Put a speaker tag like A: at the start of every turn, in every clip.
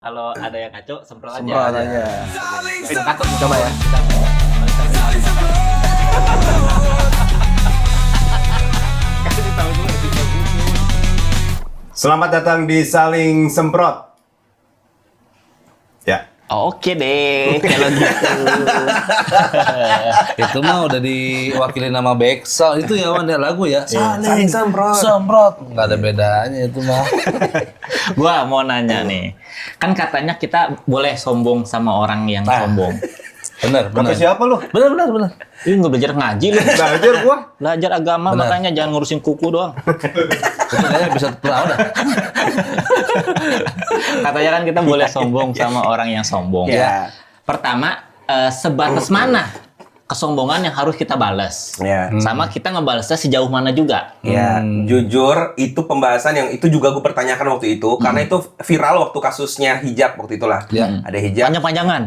A: Kalau ada yang ngaco, semprot aja.
B: Semprot aja.
A: Coba ya.
C: Selamat datang di Saling Semprot. Ya.
A: Oke deh, kalau gitu.
B: Itu mah udah diwakili nama Beksa. Itu ya Wan, ya lagu ya.
C: Saling Semprot.
B: Semprot. Nggak ada bedanya itu mah.
A: Gua mau nanya nih. Kan katanya kita boleh sombong sama orang yang sombong.
B: Bener.
C: Sampai siapa lu?
B: Bener.
A: Ini nggak belajar ngaji lu.
C: Belajar gua.
A: Belajar agama,
B: Bener.
A: makanya jangan ngurusin kuku doang.
B: Itu kayaknya bisa pulang udah.
A: Katanya kan kita boleh sombong sama orang yang sombong.
C: Ya.
A: Pertama, sebatas mana kesombongan yang harus kita balas?
C: Ya.
A: Sama kita ngebalasnya sejauh mana juga?
D: Ya, jujur itu pembahasan yang itu juga gue pertanyakan waktu itu karena itu viral waktu kasusnya hijab waktu itulah.
B: Ya.
D: Ada hijab.
A: Panjang-panjangan.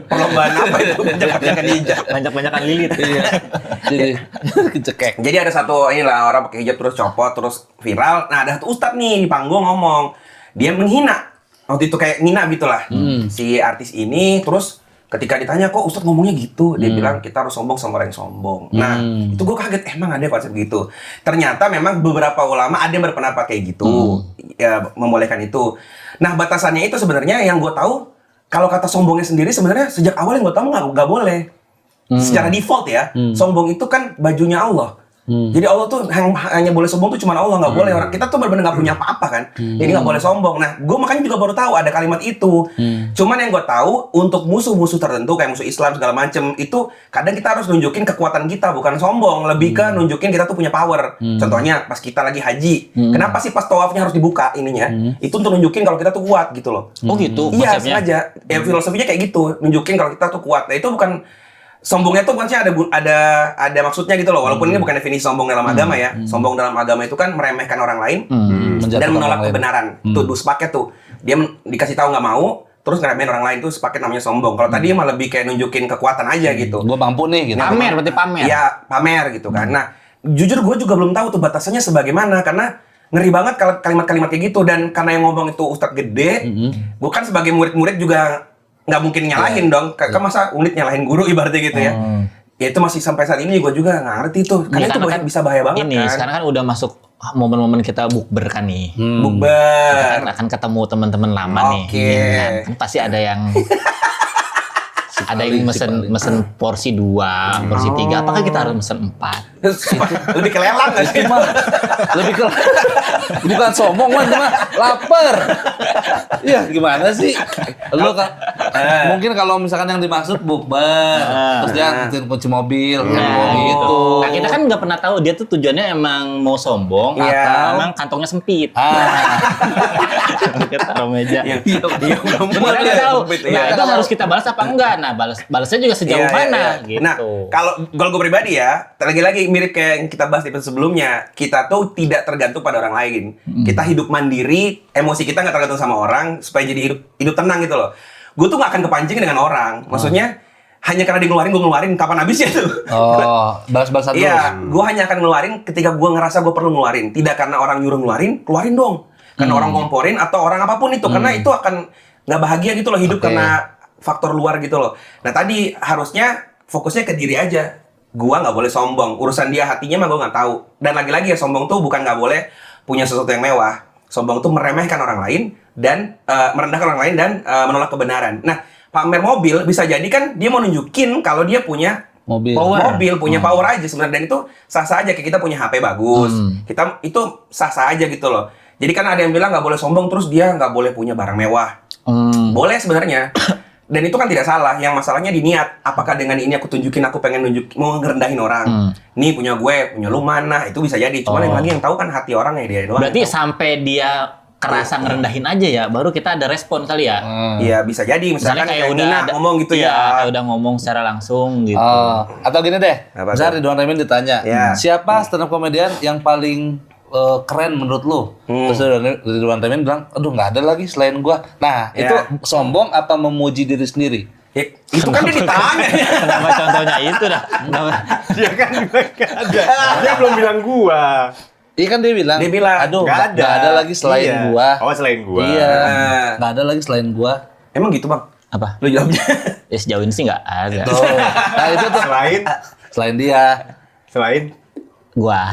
D: Perlombaan apa itu? Banyak-banyakan hijab.
A: Banyak-banyakan lilit.
B: Iya. Jadi kecekek.
D: Jadi ada satu inilah orang pakai hijab terus copot terus viral. Nah, ada satu ustadz nih di panggung ngomong. Dia menghina. Waktu itu kayak ngina gitulah. Si artis ini terus ketika ditanya kok ustadz ngomongnya gitu, dia bilang kita harus sombong sama orang yang sombong. Nah, itu gue kaget emang ada konsep gitu. Ternyata memang beberapa ulama ada yang berpendapat kayak gitu, ya membolehkan itu. Nah, batasannya itu sebenarnya yang gue tahu kalau kata sombongnya sendiri sebenarnya sejak awal yang gue tahu nggak boleh. Secara default ya, sombong itu kan bajunya Allah. Jadi Allah tuh hanya boleh sombong tuh cuma Allah, nggak boleh orang kita tuh benar-benar nggak punya apa-apa kan. Jadi nggak boleh sombong. Nah, gue makanya juga baru tahu ada kalimat itu. Cuman yang gue tahu untuk musuh-musuh tertentu kayak musuh Islam segala macem itu kadang kita harus nunjukin kekuatan kita bukan sombong, lebih ke nunjukin kita tuh punya power. Contohnya pas kita lagi haji, kenapa sih pas tawafnya harus dibuka ininya? Itu untuk nunjukin kalau kita tuh kuat gitu loh.
A: Oh gitu
D: Iya,
A: konsepnya.
D: sengaja. Ya filosofinya kayak gitu, nunjukin kalau kita tuh kuat. Nah, itu bukan sombongnya tuh maksudnya ada maksudnya gitu loh. Walaupun ini bukan definisi sombong dalam agama ya. Sombong dalam agama itu kan meremehkan orang lain dan menolak kebenaran. Tuh sepaket tuh. Dia dikasih tahu nggak mau, terus ngeremehin orang lain tuh sepaket namanya sombong. Kalau tadi mah lebih kayak nunjukin kekuatan aja gitu.
B: Gue mampu nih gitu.
A: Pamer berarti pamer.
D: Iya, pamer gitu kan. Nah, jujur gue juga belum tahu tuh batasannya sebagaimana karena ngeri banget kalau kalimat-kalimat kayak gitu dan karena yang ngomong itu ustadz gede, gue kan sebagai murid-murid juga nggak mungkin nyalahin dong. Kan masa unit nyalahin guru ibaratnya gitu ya. Ya itu masih sampai saat ini gue juga nggak ngerti tuh. Karena
A: Iya,
D: itu
A: kan
D: bisa bahaya banget
A: ini,
D: kan.
A: sekarang kan udah masuk momen-momen kita bukber kan nih.
D: Bukber.
A: Kita akan ketemu teman-teman lama nih.
D: Oke.
A: Iya kan? Kan pasti ada yang mesen porsi 2, porsi 3. Apakah kita harus mesen 4?
D: Lebih ke lelang nggak sih?
B: Lebih ke bukan sombong kan, cuma lapar. Iya, gimana sih? Lu kan mungkin kalau misalkan yang dimaksud bukber, terus dia kunci mobil, gitu.
A: Nah, kita kan nggak pernah tahu dia tuh tujuannya emang mau sombong
D: Iya.
A: atau emang kantongnya sempit. Kita taruh meja.
D: Iya,
A: Kita nggak tahu. Nah, itu harus kita balas apa enggak? Nah, balasnya juga sejauh mana gitu.
D: Nah, kalau gue pribadi ya, lagi-lagi mirip kayak yang kita bahas di episode sebelumnya, kita tuh tidak tergantung pada orang lain. Kita hidup mandiri, emosi kita nggak tergantung sama orang, supaya jadi hidup tenang gitu loh. Gue tuh nggak akan kepancing dengan orang. Maksudnya, hanya karena dia ngeluarin, gue ngeluarin, kapan habisnya tuh?
B: Oh, balas-balasan dulu.
D: Iya, gue hanya akan ngeluarin ketika gue ngerasa gue perlu ngeluarin. Tidak karena orang nyuruh ngeluarin, keluarin dong. Karena orang ngomporin atau orang apapun itu. Karena itu akan nggak bahagia gitu loh hidup karena faktor luar gitu loh. Nah tadi harusnya fokusnya ke diri aja. Gua nggak boleh sombong. Urusan dia hatinya mah gua nggak tahu. Dan lagi-lagi ya sombong tuh bukan nggak boleh punya sesuatu yang mewah. Sombong tuh meremehkan orang lain dan merendahkan orang lain dan menolak kebenaran. Nah pamer mobil bisa jadi kan dia mau nunjukin kalau dia punya
B: Mobil.
D: mobil punya power aja sebenarnya, dan itu sah-sah aja. Kayak kita punya HP bagus, kita itu sah-sah aja gitu loh. Jadi kan ada yang bilang nggak boleh sombong terus dia nggak boleh punya barang mewah. Boleh sebenarnya. Dan itu kan tidak salah. Yang masalahnya di niat. Apakah dengan ini aku tunjukin aku pengen mau ngerendahin orang. Nih punya gue, punya lu mana? Itu bisa jadi. Cuman yang lagi yang tahu kan hati orang ya dia doang.
A: Berarti sampai dia kerasa ngerendahin aja ya, baru kita ada respon kali ya.
D: Iya bisa jadi.
A: Misalnya
D: Misalkan
A: kayak
D: kayak
A: udah
D: Nina ngomong gitu
A: iya,
D: ya.
A: kayak udah ngomong secara langsung gitu.
B: Atau gini deh,
D: Apa
B: misalnya
D: tuh?
B: Ridwan Remin ditanya,
D: Ya.
B: siapa stand up comedian yang paling keren menurut lu? Terus Ridwan Remin bilang, aduh nggak ada lagi selain gua. Nah,
D: Ya.
B: itu sombong apa memuji diri sendiri?
D: Ya, itu kan dia ditanya.
A: Kenapa contohnya itu dah? Kenapa?
C: Dia kan bilang gak ada. Dia belum bilang gua.
B: Iya kan dia bilang. Aduh,
C: Nggak
B: nggak ada lagi selain
C: Iya.
B: gua.
C: Oh, selain gua.
B: Iya. Nggak ada lagi selain gua.
D: Emang gitu bang?
A: Apa?
D: Lu jawabnya.
A: Ya sejauh ini sih nggak ada.
B: Tuh. Nah itu tuh. Selain dia.
C: Selain
A: Gua.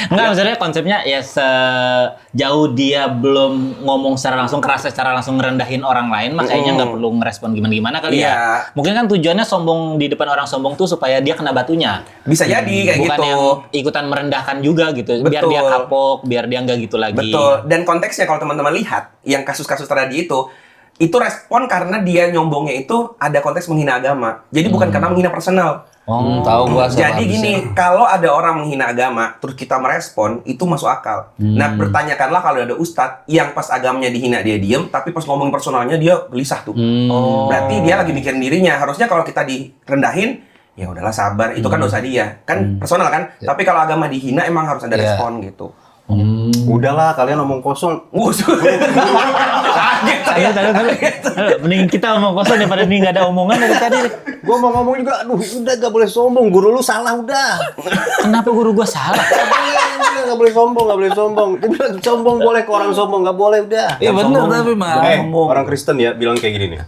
A: Enggak, maksudnya konsepnya ya sejauh dia belum ngomong secara langsung, kerasa secara langsung ngerendahin orang lain, makanya nggak perlu merespon gimana-gimana kali
D: Iya.
A: ya. Mungkin kan tujuannya sombong di depan orang sombong tuh supaya dia kena batunya.
D: Bisa jadi kayak
A: Bukan
D: gitu.
A: yang ikutan merendahkan juga gitu. Biar
D: Betul.
A: dia kapok, biar dia nggak gitu lagi.
D: Betul. Dan konteksnya kalau teman-teman lihat yang kasus-kasus tadi itu respon karena dia nyombongnya itu ada konteks menghina agama. Jadi bukan karena menghina personal.
B: Tahu gua sama
D: Jadi
B: habisnya.
D: gini, kalau ada orang menghina agama, terus kita merespon, itu masuk akal. Nah, bertanyakanlah kalau ada ustadz yang pas agamanya dihina dia diem, tapi pas ngomongin personalnya dia gelisah tuh. Berarti dia lagi mikirin dirinya. Harusnya kalau kita direndahin, ya udahlah sabar. Itu kan dosa dia, kan personal kan. Tapi kalau agama dihina, emang harus ada
B: Iya.
D: respon gitu.
C: udahlah kalian omong kosong.
D: Kaget saya.
A: Ayo, mending kita omong kosong daripada ini nggak ada omongan dari tadi.
C: Gua mau ngomong juga, aduh udah gak boleh sombong, guru lu salah udah.
A: Kenapa guru gua salah?
C: Gak boleh sombong, gak boleh sombong. Dia bilang sombong boleh ke orang sombong, gak boleh udah.
B: Iya bener tapi mah.
C: Orang Kristen ya bilang kayak gini nih.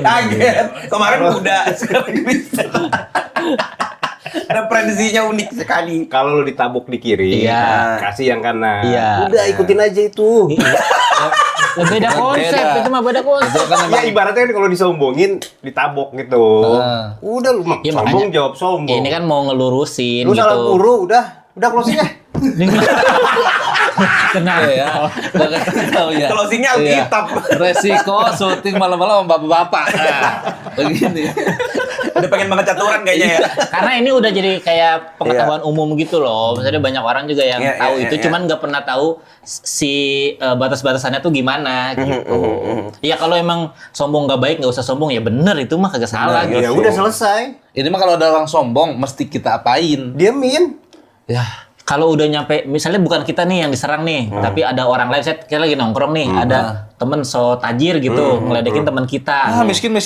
D: Kaget. Kemarin muda, sekarang bisa. Referensinya unik sekali.
C: Kalau lu ditabuk di kiri,
A: Iya.
C: kasih yang kanan.
A: Iya.
C: Udah ikutin aja itu.
A: Beda konsep,
B: Beda.
A: itu mah beda konsep.
B: Itu kan
C: Ya ibaratnya kan kalau disombongin, ditabok gitu. Udah lu
A: Ya,
C: sombong
A: makanya
C: jawab sombong.
A: Ini kan mau ngelurusin
C: Lu
A: gitu.
C: salah guru, udah closing ya.
A: Kenapa?
B: ya. Gua kasih tahu ya.
D: Closingnya
B: Iya.
D: Alkitab.
B: Resiko syuting malam-malam sama bapak-bapak. Nah, begini.
D: Udah pengen banget caturan kayaknya ya.
A: Karena ini udah jadi kayak pengetahuan umum gitu loh. Maksudnya banyak orang juga yang
D: Iya,
A: tahu
D: iya,
A: itu,
D: iya.
A: cuman nggak pernah tahu si batas-batasannya tuh gimana gitu. Iya kalau emang sombong nggak baik nggak usah sombong, ya bener itu mah kagak salah
D: Bener,
A: gitu.
C: Ya udah selesai.
B: Ini mah kalau ada orang sombong mesti kita apain?
C: Diemin.
B: Ya.
A: Kalau udah nyampe, misalnya bukan kita nih yang diserang nih, tapi ada orang lain, saya lagi nongkrong nih, ada temen so tajir gitu, ngeledekin teman kita.
B: Ah, miskin lu.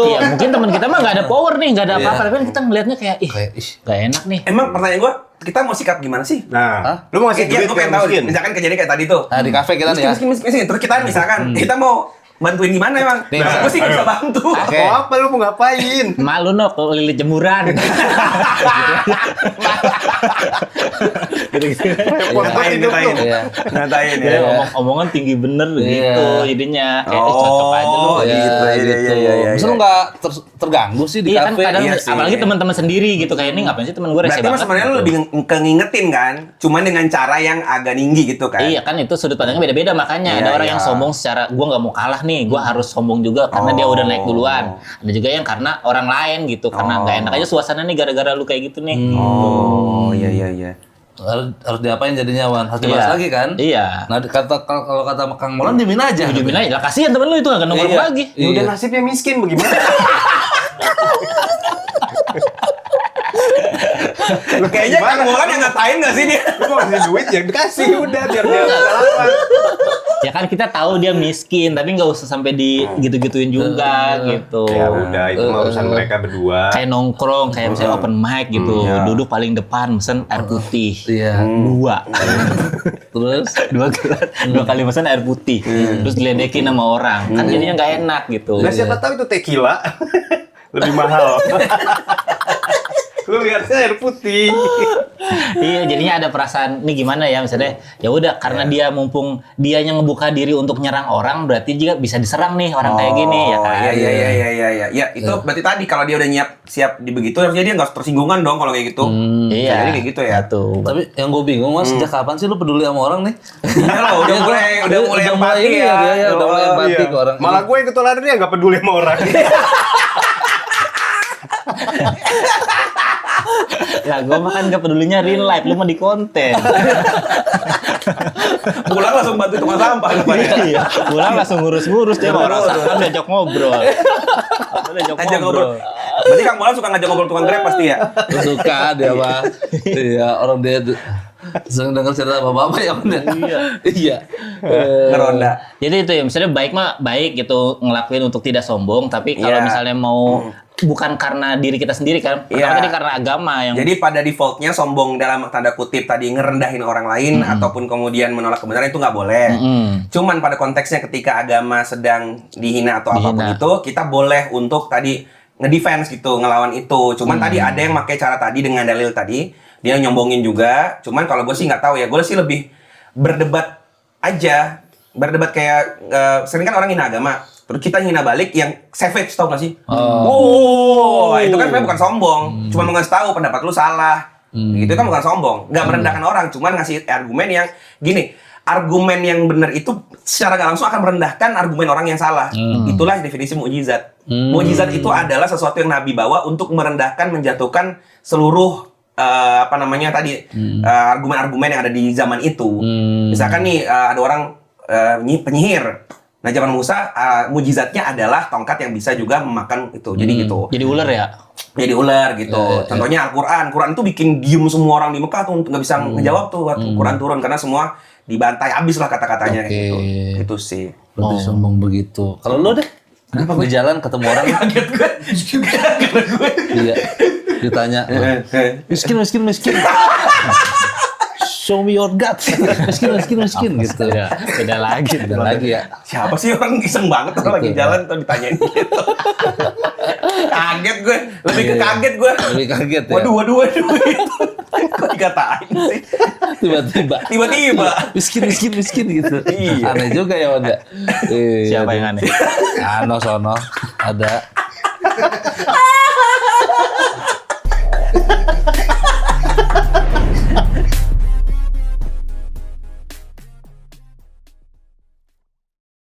A: Iya, mungkin teman kita mah nggak ada power nih, nggak ada
B: Iya.
A: apa-apa, tapi kan kita ngelihatnya kayak, ih,
B: Kayak, ih.
A: nggak enak nih.
D: Emang pertanyaan gua, kita mau sikap gimana sih?
C: Nah, lu mau ngasih
D: Iya,
C: duit
D: gua
C: kayak
D: pengen tahu.
C: miskin.
D: Misalkan kejadian kayak tadi tuh.
B: Nah, di kafe kita nih ya.
D: Miskin. Terus kita misalkan, kita mau bantuin gimana emang?
B: Nih,
D: Nah, gua sih nggak bisa bantu.
B: Oke.
C: Mau apa lu mau ngapain?
A: Malu no, kalau lilit jemuran. Gitu-gitu.
C: Repot banget hidup lu.
B: Iya.
D: Ngatain ya.
A: Jadi omongan tinggi bener gitu, jadinya kayak cocok aja lu.
D: Oh, gitu. Iya.
B: Masa lu nggak terganggu sih di
A: Iya kan
B: kafe?
A: kadang
D: iya sih.
A: apalagi teman-teman sendiri gitu kayak ini ngapain sih teman gue rese
D: Berarti mas
A: banget.
D: sebenarnya lu
A: gitu.
D: lebih ngingetin kan? Cuman dengan cara yang agak tinggi gitu kan?
A: Iya kan itu sudut pandangnya beda-beda, makanya
D: Iya,
A: ada orang
D: iya.
A: yang sombong secara gua nggak mau kalah nih, gua harus sombong juga karena dia udah naik duluan. Ada juga yang karena orang lain gitu, karena nggak enak aja suasana nih gara-gara lu kayak gitu nih.
D: Oh, iya.
B: Harus diapain jadinya, Wan? Harus dibahas
A: Iya.
B: lagi kan?
A: Iya.
B: Nah, kalau kata Kang Molan diemin aja.
A: Ujumin aja, lah kasihan temen lu itu nggak nongkrong
B: Iya.
A: lagi.
C: Ya udah
B: Iya.
C: nasibnya miskin bagaimana?
D: Kayaknya Kang Molan yang ngatain nggak sih dia?
C: Lu mau ngasih duit ya dikasih udah biar dia nggak lawan.
A: Ya kan kita tahu dia miskin, tapi nggak usah sampai di gitu-gituin juga gitu.
C: Ya udah itu mah urusan mereka berdua.
A: Kayak nongkrong, kayak misalnya open mic gitu, duduk paling depan, mesen air putih.
B: Iya.
A: Dua.
B: Terus
A: dua gelas, dua kali pesan air putih, terus diledekin sama orang, kan jadinya nggak enak gitu.
C: Nah siapa tahu itu tequila lebih mahal. Lu lihatnya air putih.
A: Iya, jadinya ada perasaan nih gimana ya, misalnya ya udah karena dia mumpung dia yang ngebuka diri untuk nyerang orang, berarti juga bisa diserang nih orang kayak gini ya kan.
D: Iya. Ya itu berarti tadi kalau dia udah siap di begitu, harusnya dia nggak tersinggungan dong kalau kayak gitu.
A: Iya.
D: Jadi kayak gitu ya.
A: Tuh.
B: tapi yang gue bingung, Mas, sejak kapan sih lu peduli sama orang nih?
D: Iya loh, udah mulai empati
B: ini
D: ya.
B: dia udah mulai
D: Oh,
B: empati ke orang.
C: Malah gue yang ketularan dia nggak peduli sama orang.
A: Ya gue mah kan gak pedulinya real life, lu mah di konten.
D: Pulang langsung bantu tukang sampah depannya.
A: Iya. Pulang langsung ngurus-ngurus dia mau rasakan diajak ngobrol. Diajak
D: Ajak ngobrol. Berarti Kang Molan suka ngajak ngobrol tukang Grab pasti ya?
B: Suka dia mah. Iya, orang dia sering dengar cerita bapak-bapak ya bener. Iya.
D: Ngeronda.
A: Jadi itu ya, misalnya baik mah baik gitu ngelakuin untuk tidak sombong, tapi kalau
D: Iya.
A: misalnya mau bukan karena diri kita sendiri kan, pertama
D: Iya.
A: tadi karena agama yang
D: Jadi pada defaultnya sombong dalam tanda kutip tadi ngerendahin orang lain ataupun kemudian menolak kebenaran itu nggak boleh. Cuman pada konteksnya ketika agama sedang dihina atau apapun
A: Dihina.
D: itu, kita boleh untuk tadi ngedefense gitu, ngelawan itu. Cuman tadi ada yang pakai cara tadi dengan dalil tadi, dia nyombongin juga. Cuman kalau gue sih nggak tahu ya, gue sih lebih berdebat aja. Berdebat kayak sering kan orang hina agama, terus kita hina balik yang savage, tau gak sih? Oh, itu kan sebenarnya bukan sombong, cuma mau ngasih tahu pendapat lu salah. Gitu kan bukan sombong, nggak merendahkan orang, cuman ngasih argumen yang gini. Argumen yang benar itu secara nggak langsung akan merendahkan argumen orang yang salah. Itulah definisi mukjizat. Mukjizat itu adalah sesuatu yang Nabi bawa untuk merendahkan, menjatuhkan seluruh argumen-argumen yang ada di zaman itu. Misalkan nih ada orang penyihir. Nah, zaman Musa mukjizatnya adalah tongkat yang bisa juga memakan itu. Jadi gitu.
A: jadi ular ya.
D: Jadi ular gitu. Contohnya Al-Quran. Quran itu bikin diem semua orang di Mekah tuh nggak bisa ngejawab tuh waktu Quran turun karena semua dibantai habis lah kata-katanya kayak gitu. Itu sih.
B: Lebih sombong begitu. Kalau lo deh, kenapa di jalan ketemu orang?
D: Kaget gue juga karena gue.
B: Iya. Ditanya, miskin. Show me your guts. Miskin gitu.
A: Beda lagi.
B: Beda lagi ya.
D: Siapa sih orang iseng banget orang lagi jalan tuh ditanyain gitu. Kaget gue, lebih ke kaget gue.
B: Lebih kaget ya.
D: Waduh gitu. Kok dikatain sih? Tiba-tiba.
B: Miskin gitu.
D: Iya.
B: Aneh juga ya Wanda.
A: Siapa yang aneh?
B: Sono ada.